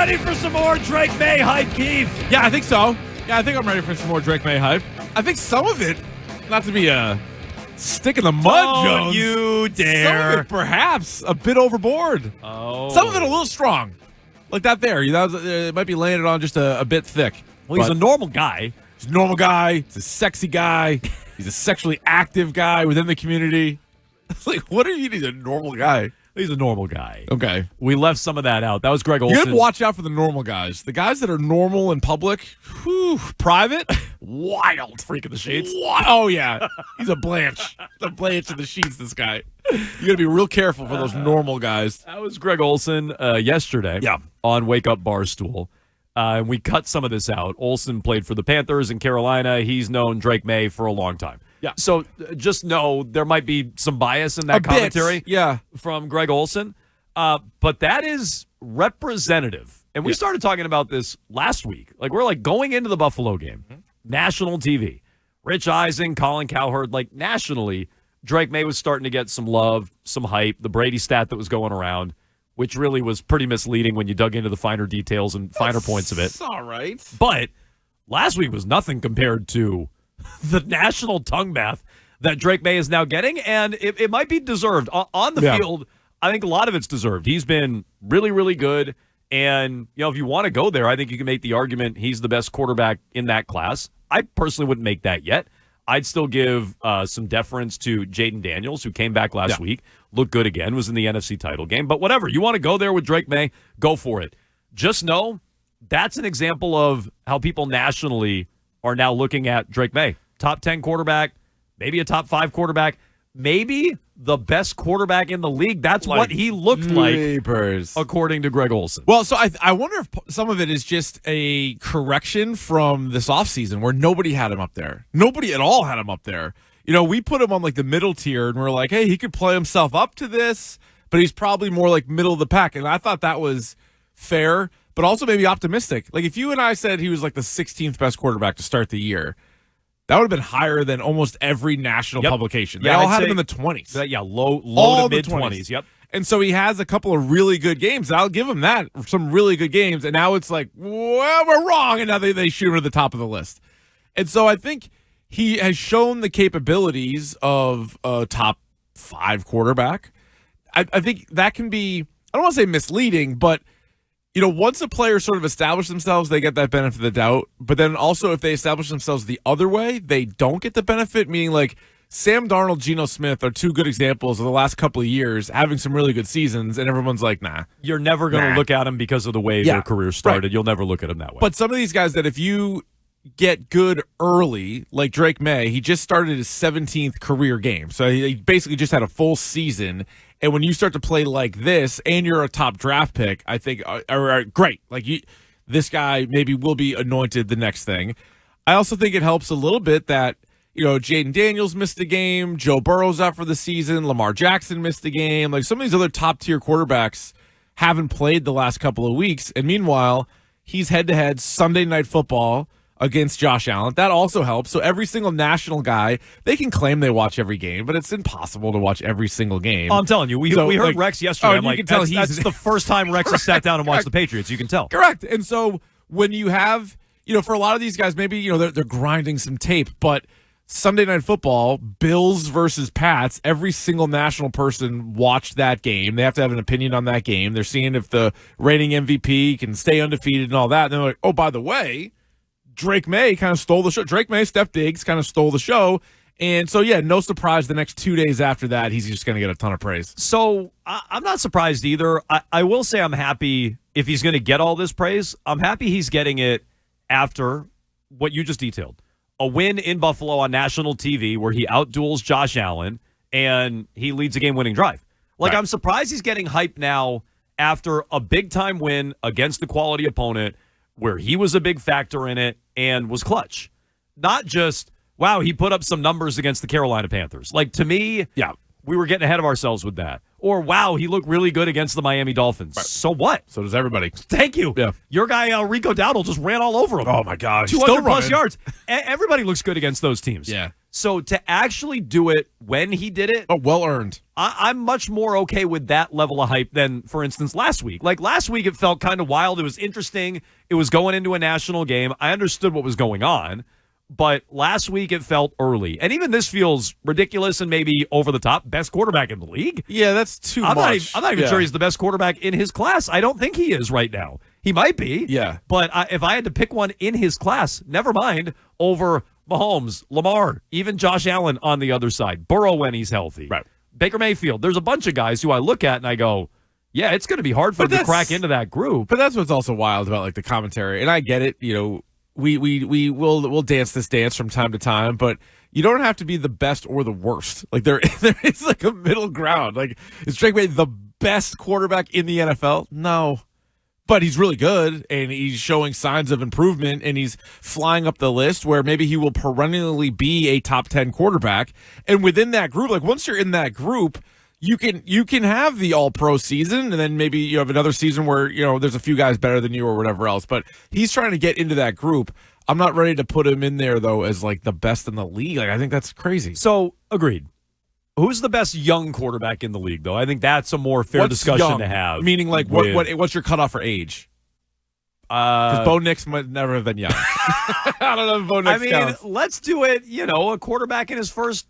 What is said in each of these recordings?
ready for some more Drake Maye hype, Keefe? Yeah, I think so. Yeah, I think I'm ready for some more Drake Maye hype. I think some of it, not to be a stick in the mud, Jones. You dare. Some of it, perhaps, a bit overboard. Oh. Some of it a little strong. Like that there. It might be laying it on just a bit thick. Well, he's a normal guy. He's a normal guy. He's a sexy guy. He's a sexually active guy within the community. It's like, what do you mean he's a normal guy? He's a normal guy. Okay. We left some of that out. That was Greg Olson. You got to watch out for the normal guys. The guys that are normal in public, private, wild. Freak of the sheets. Oh, yeah. He's a Blanche. The Blanche of the sheets, this guy. You got to be real careful for those normal guys. That was Greg Olson yesterday on Wake Up Barstool. And we cut some of this out. Olson played for the Panthers in Carolina. He's known Drake Maye for a long time. Yeah. So just know there might be some bias in that commentary from Greg Olson. But that is representative. And we started talking about this last week. We're going into the Buffalo game. National TV. Rich Eisen, Colin Cowherd. Nationally, Drake Maye was starting to get some love, some hype. The Brady stat that was going around, which really was pretty misleading when you dug into the finer details and finer points of it. It's all right. But last week was nothing compared to the national tongue bath that Drake Maye is now getting, and it might be deserved. On the field, I think a lot of it's deserved. He's been really, really good, and if you want to go there, I think you can make the argument he's the best quarterback in that class. I personally wouldn't make that yet. I'd still give some deference to Jaden Daniels, who came back last week, looked good again, was in the NFC title game. But whatever, you want to go there with Drake Maye, go for it. Just know that's an example of how people nationally are now looking at Drake Maye. Top 10 quarterback, maybe a top 5 quarterback, maybe the best quarterback in the league. That's what he looked like, according to Greg Olson. Well, so I wonder if some of it is just a correction from this offseason where nobody had him up there. Nobody at all had him up there. We put him on the middle tier, and we're like, hey, he could play himself up to this, but he's probably more middle of the pack. And I thought that was fair, but also maybe optimistic. If you and I said he was the 16th best quarterback to start the year, that would have been higher than almost every national publication. They all had him in the 20s. Low to mid-20s. Yep. And so he has a couple of really good games. And I'll give him that, some really good games. And now it's well, we're wrong. And now they shoot him to the top of the list. And so I think he has shown the capabilities of a top 5 quarterback. I think that can be, I don't want to say misleading, but once a player sort of establishes themselves, they get that benefit of the doubt. But then also if they establish themselves the other way, they don't get the benefit, meaning Sam Darnold, Geno Smith are 2 good examples of the last couple of years having some really good seasons, and everyone's like, nah. You're never going to look at them because of the way their career started. Right. You'll never look at them that way. But some of these guys that if you get good early, like Drake Maye, he just started his 17th career game. So he basically just had a full season. And when you start to play like this and you're a top draft pick, I think, great. This guy maybe will be anointed the next thing. I also think it helps a little bit that, Jaden Daniels missed a game. Joe Burrow's out for the season. Lamar Jackson missed a game. Some of these other top-tier quarterbacks haven't played the last couple of weeks. And meanwhile, he's head-to-head Sunday Night Football against Josh Allen. That also helps. So every single national guy, they can claim they watch every game, but it's impossible to watch every single game. I'm telling you, we heard Rex yesterday. I'm like, that's the first time Rex has sat down and watched the Patriots. You can tell. Correct. And so when you have, for a lot of these guys, maybe, they're grinding some tape, but Sunday Night Football, Bills versus Pats, every single national person watched that game. They have to have an opinion on that game. They're seeing if the reigning MVP can stay undefeated and all that. And they're like, oh, by the way, Drake Maye kind of stole the show. Drake Maye, Steph Diggs kind of stole the show. And so, no surprise the next 2 days after that, he's just going to get a ton of praise. So I'm not surprised either. I will say I'm happy if he's going to get all this praise. I'm happy he's getting it after what you just detailed. A win in Buffalo on national TV where he outduels Josh Allen and he leads a game-winning drive. Right. I'm surprised he's getting hyped now after a big-time win against the quality opponent where he was a big factor in it and was clutch. Not just, wow, he put up some numbers against the Carolina Panthers. To me, we were getting ahead of ourselves with that. Or, wow, he looked really good against the Miami Dolphins. Right. So what? So does everybody. Thank you. Yeah. Your guy, Rico Dowdle, just ran all over him. Oh, my gosh. 200-plus yards. Everybody looks good against those teams. Yeah. So to actually do it when he did it, well earned. I'm much more okay with that level of hype than, for instance, last week. Like last week, it felt kind of wild. It was interesting. It was going into a national game. I understood what was going on, but last week it felt early. And even this feels ridiculous and maybe over the top. Best quarterback in the league? Yeah, that's too much. I'm not even sure he's the best quarterback in his class. I don't think he is right now. He might be. Yeah. But if I had to pick one in his class, never mind over Mahomes, Lamar, even Josh Allen on the other side, Burrow when he's healthy, right? Baker Mayfield. There's a bunch of guys who I look at and I go, yeah, it's going to be hard for them to crack into that group. But that's what's also wild about like the commentary, and I get it. You know, we'll dance this dance from time to time, but you don't have to be the best or the worst. Like there is like a middle ground. Like is Drake Maye the best quarterback in the NFL? No. But he's really good, and he's showing signs of improvement, and he's flying up the list where maybe he will perennially be a top 10 quarterback. And within that group, like once you're in that group, you can have the all-pro season, and then maybe you have another season where, you know, there's a few guys better than you or whatever else. But he's trying to get into that group. I'm not ready to put him in there, though, as like the best in the league. Like I think that's crazy. So, agreed. Who's the best young quarterback in the league, though? I think that's a more fair discussion to have. Meaning, like, what's your cutoff for age? Because Bo Nix might never have been young. I don't know if Bo Nix counts. Let's do it, a quarterback in his first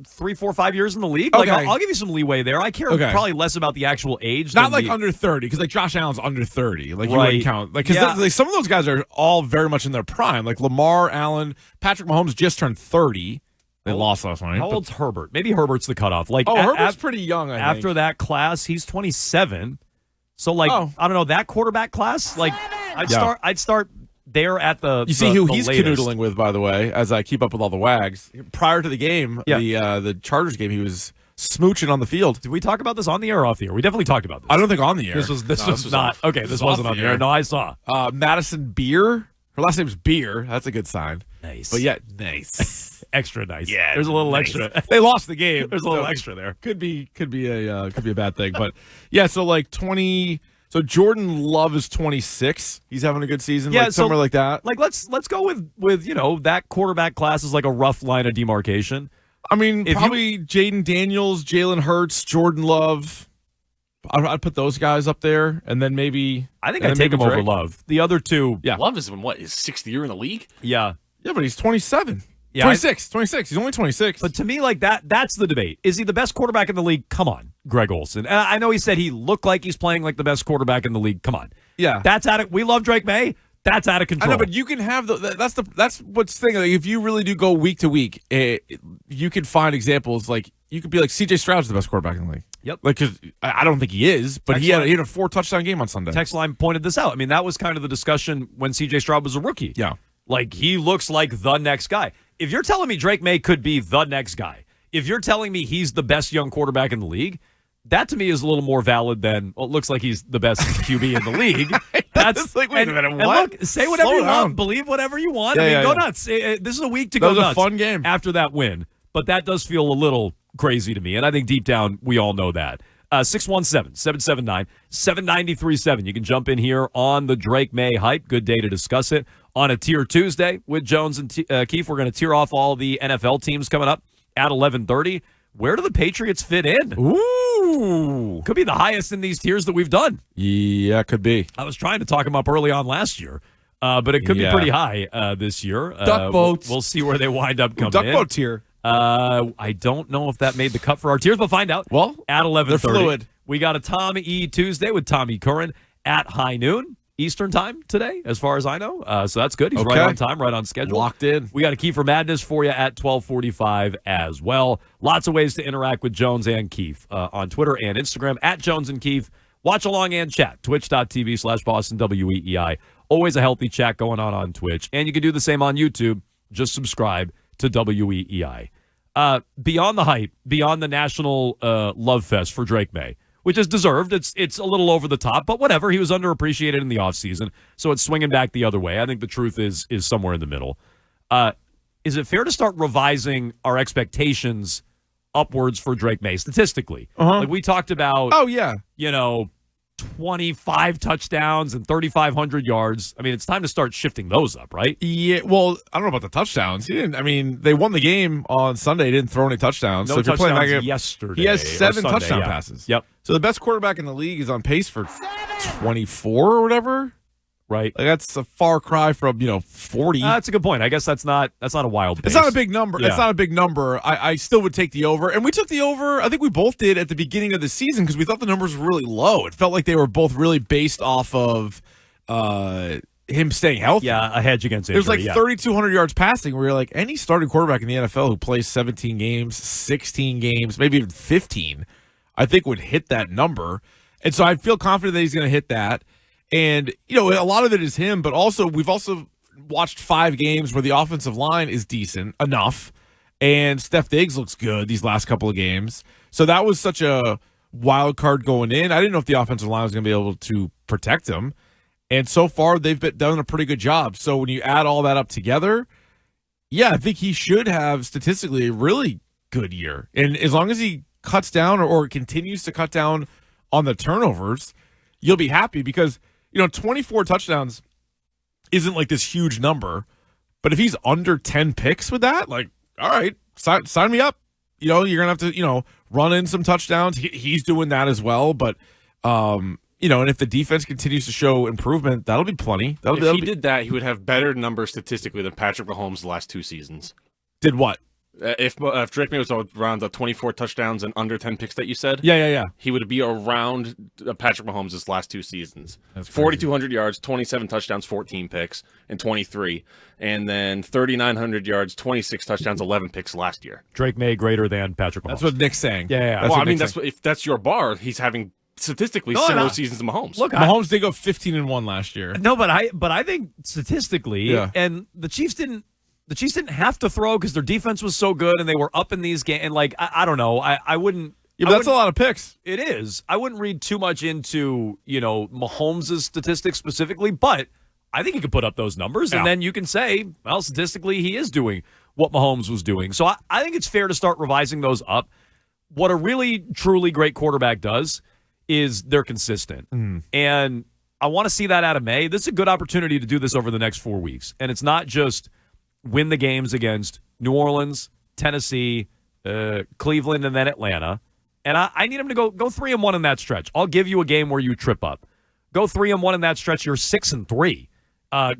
3, 4, 5 years in the league. Okay. Like, I'll give you some leeway there. I care probably less about the actual age. Not like under 30, because like Josh Allen's under 30. Like, you wouldn't count. Like, because some of those guys are all very much in their prime. Like Lamar, Allen, Patrick Mahomes just turned 30. They lost last night. How old's Herbert? Maybe Herbert's the cutoff. Like, Herbert's pretty young, I think. After that class, he's 27. So, like, I don't know, that quarterback class, like, I'd start there at the You see who the he's latest. canoodling with, by the way, as I keep up with all the wags. Prior to the game, the Chargers game, he was smooching on the field. Did we talk about this on the air or off the air? We definitely talked about this. I don't think on the air. This was not. Okay, this wasn't on the air. No, I saw. Madison Beer. Her last name's Beer. That's a good sign. Nice. But yeah, nice. Extra nice. Yeah, there's a little extra. They lost the game. There's a little extra there. Could be a bad thing, but yeah. So like 20. So Jordan Love is 26. He's having a good season. Yeah, like somewhere like that. Like let's go with that quarterback class is like a rough line of demarcation. I mean, probably Jaden Daniels, Jalen Hurts, Jordan Love. I'd put those guys up there, and then maybe I think I'd take him over Love. The other two, Love is in his 6th year in the league. Yeah, but he's 27. Yeah, 26. He's only 26. But to me, like that's the debate. Is he the best quarterback in the league? Come on, Greg Olsen. And I know he said he looked like he's playing like the best quarterback in the league. Come on. Yeah. That's out of. We love Drake Maye. That's out of control. I know, but you can have that's what's the thing. Like, if you really do go week to week, you can find examples. Like you could be like C.J. Stroud's the best quarterback in the league. Yep. Like, because I don't think he is, but he had a 4-touchdown game on Sunday. Text line pointed this out. I mean, that was kind of the discussion when C.J. Stroud was a rookie. Yeah. Like, he looks like the next guy. If you're telling me Drake Maye could be the next guy, if you're telling me he's the best young quarterback in the league, that to me is a little more valid than, well, it looks like he's the best QB in the league. That's like, wait a minute, what? And look, say whatever you want, believe whatever you want. Go nuts. This is a week to go nuts. That was a fun game. After that win. But that does feel a little crazy to me, and I think deep down we all know that. 617-779-7937. You can jump in here on the Drake Maye hype. Good day to discuss it. On a Tier Tuesday with Jones and Keefe, we're going to tier off all the NFL teams coming up at 11:30. Where do the Patriots fit in? Ooh. Could be the highest in these tiers that we've done. Yeah, could be. I was trying to talk them up early on last year, but it could be pretty high this year. Duck boats. We'll see where they wind up coming Duck in. boat tier. I don't know if that made the cut for our tiers, but find out. Well, at 11:30. They're fluid. We got a Tom E. Tuesday with Tommy Curran at high noon Eastern time today, as far as I know. So that's good. He's right on time, right on schedule. Locked in. We got a Kiefer Madness for you at 12:45 as well. Lots of ways to interact with Jones and Keefe on Twitter and Instagram at Jones and Keefe. Watch along and chat. Twitch.tv/Boston WEEI. Always a healthy chat going on Twitch. And you can do the same on YouTube. Just subscribe to WEEI. Beyond the hype, beyond the national love fest for Drake Maye, which is deserved. It's a little over the top, but whatever. He was underappreciated in the offseason, so it's swinging back the other way. I think the truth is somewhere in the middle. Is it fair to start revising our expectations upwards for Drake Maye statistically? Like we talked about. Oh, yeah. 25 touchdowns and 3,500 yards. I mean, it's time to start shifting those up, right? Yeah, well, I don't know about the touchdowns. He didn't. I mean, they won the game on Sunday. He didn't throw any touchdowns. No so if you're playing that game, yesterday. he has 7 Sunday, touchdown passes. Yep. So the best quarterback in the league is on pace for 24 or whatever. Right. Like that's a far cry from 40. That's a good point. I guess that's not a wild pace. It's not a big number. Yeah. It's not a big number. I still would take the over. And we took the over, I think we both did at the beginning of the season because we thought the numbers were really low. It felt like they were both really based off of him staying healthy. Yeah, a hedge against injury. It was like 3,200 yards passing where you're like, any starting quarterback in the NFL who plays 17 games, 16 games, maybe even 15, I think would hit that number. And so I feel confident that he's going to hit that. And, a lot of it is him, but also we've also watched 5 games where the offensive line is decent enough, and Steph Diggs looks good these last couple of games. So that was such a wild card going in. I didn't know if the offensive line was going to be able to protect him. And so far, they've done a pretty good job. So when you add all that up together, yeah, I think he should have statistically a really good year. And as long as he cuts down or continues to cut down on the turnovers, you'll be happy because – 24 touchdowns isn't like this huge number, but if he's under 10 picks with that, like, all right, sign me up. You're going to have to, run in some touchdowns. He's doing that as well. But, and if the defense continues to show improvement, that'll be plenty. If he did that, he would have better numbers statistically than Patrick Mahomes the last 2 seasons. Did what? If Drake Maye was around the 24 touchdowns and under 10 picks that you said, yeah, he would be around Patrick Mahomes' last 2 seasons. That's 4,200 yards, 27 touchdowns, 14 picks, and 23. And then 3,900 yards, 26 touchdowns, 11 picks last year. Drake Maye greater than Patrick Mahomes. That's what Nick's saying. Yeah. If that's your bar, he's having statistically similar seasons to Mahomes. Look, Mahomes did go 15-1 last year. No, but I think statistically, and the Chiefs didn't have to throw because their defense was so good and they were up in these games. And I don't know. I wouldn't. Yeah, but that's a lot of picks. It is. I wouldn't read too much into Mahomes' statistics specifically, but I think he could put up those numbers, and then you can say, well, statistically, he is doing what Mahomes was doing. So I think it's fair to start revising those up. What a really, truly great quarterback does is they're consistent. And I want to see that out of May. This is a good opportunity to do this over the nenext 4 weeks. And it's not just win the games against New Orleans, Tennessee, Cleveland, and then Atlanta. And I need him to go 3-1 in that stretch. I'll give you a game where you trip up. Go 3-1 in that stretch. You're 6-3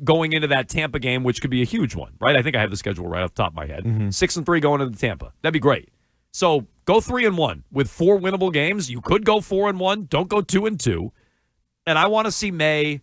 going into that Tampa game, which could be a huge one, right? I think I have the schedule right off the top of my head. 6-3 going into Tampa. That'd be great. So go 3-1 with 4 winnable games. You could go 4-1. Don't go 2-2. And I want to see May,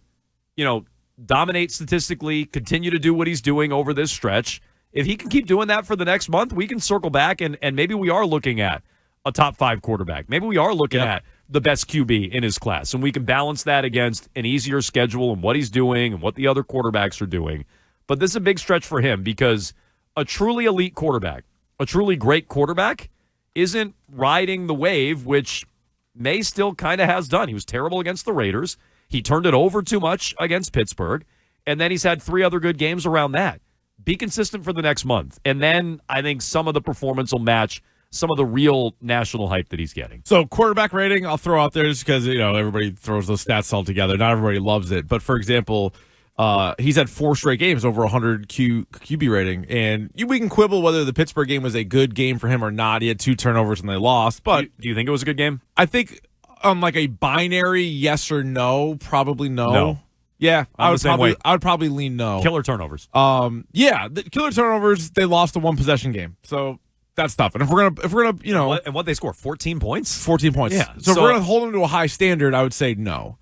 dominate statistically, continue to do what he's doing over this stretch. If he can keep doing that for the next month, we can circle back and maybe we are looking at a top 5 quarterback. Maybe we are looking at the best QB in his class, and we can balance that against an easier schedule and what he's doing and what the other quarterbacks are doing. But this is a big stretch for him because a truly elite quarterback, a truly great quarterback, isn't riding the wave, which May still kind of has done. He was terrible against the Raiders. He turned it over too much against Pittsburgh, and then he's had 3 other good games around that. Be consistent for the next month, and then I think some of the performance will match some of the real national hype that he's getting. So quarterback rating, I'll throw out there just because, everybody throws those stats all together. Not everybody loves it. But, for example, he's had 4 straight games over 100 QB rating. And we can quibble whether the Pittsburgh game was a good game for him or not. He had 2 turnovers and they lost. But do you think it was a good game? I think on like a binary yes or no, probably no. No. Yeah, I would probably lean no. Killer turnovers. The killer turnovers, they lost a 1-possession game. So that's tough. And if we're gonna, and what they score, 14 points? 14 points. Yeah. So if we're gonna hold them to a high standard, I would say no.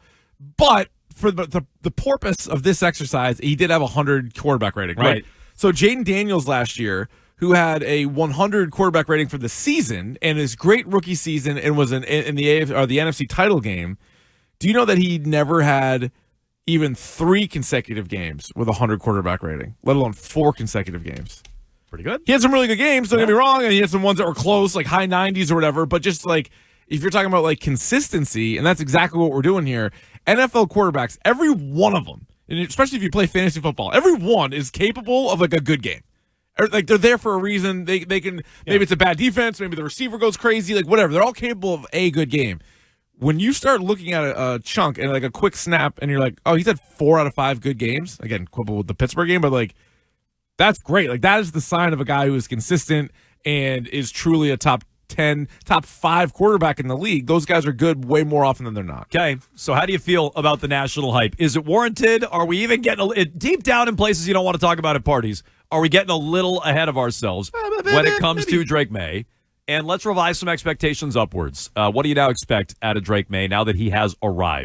But for the purpose of this exercise, he did have 100 quarterback rating, right? So Jaden Daniels last year, who had a 100 quarterback rating for the season and his great rookie season and was in the NFC title game. Do you know that he never had even 3 consecutive games with 100 quarterback rating, let alone 4 consecutive games? Pretty good. He had some really good games, don't get me wrong, and he had some ones that were close, like high 90s or whatever, but just like if you're talking about like consistency, and that's exactly what we're doing here, NFL quarterbacks, every one of them, and especially if you play fantasy football, every one is capable of like a good game. Like they're there for a reason. They can maybe it's a bad defense, maybe the receiver goes crazy, like whatever. They're all capable of a good game. when you start looking at a chunk and like a quick snap and you're like, oh, he's had 4 out of 5 good games. Again, quibble with the Pittsburgh game, but like that's great. Like that is the sign of a guy who is consistent and is truly a top 10, top 5 quarterback in the league. Those guys are good way more often than they're not. Okay, so how do you feel about the national hype? Is it warranted? Are we even getting deep down in places you don't want to talk about at parties? Are we getting a little ahead of ourselves when it comes to Drake Maye? And let's revise some expectations upwards. What do you now expect out of Drake Maye now that he has arrived?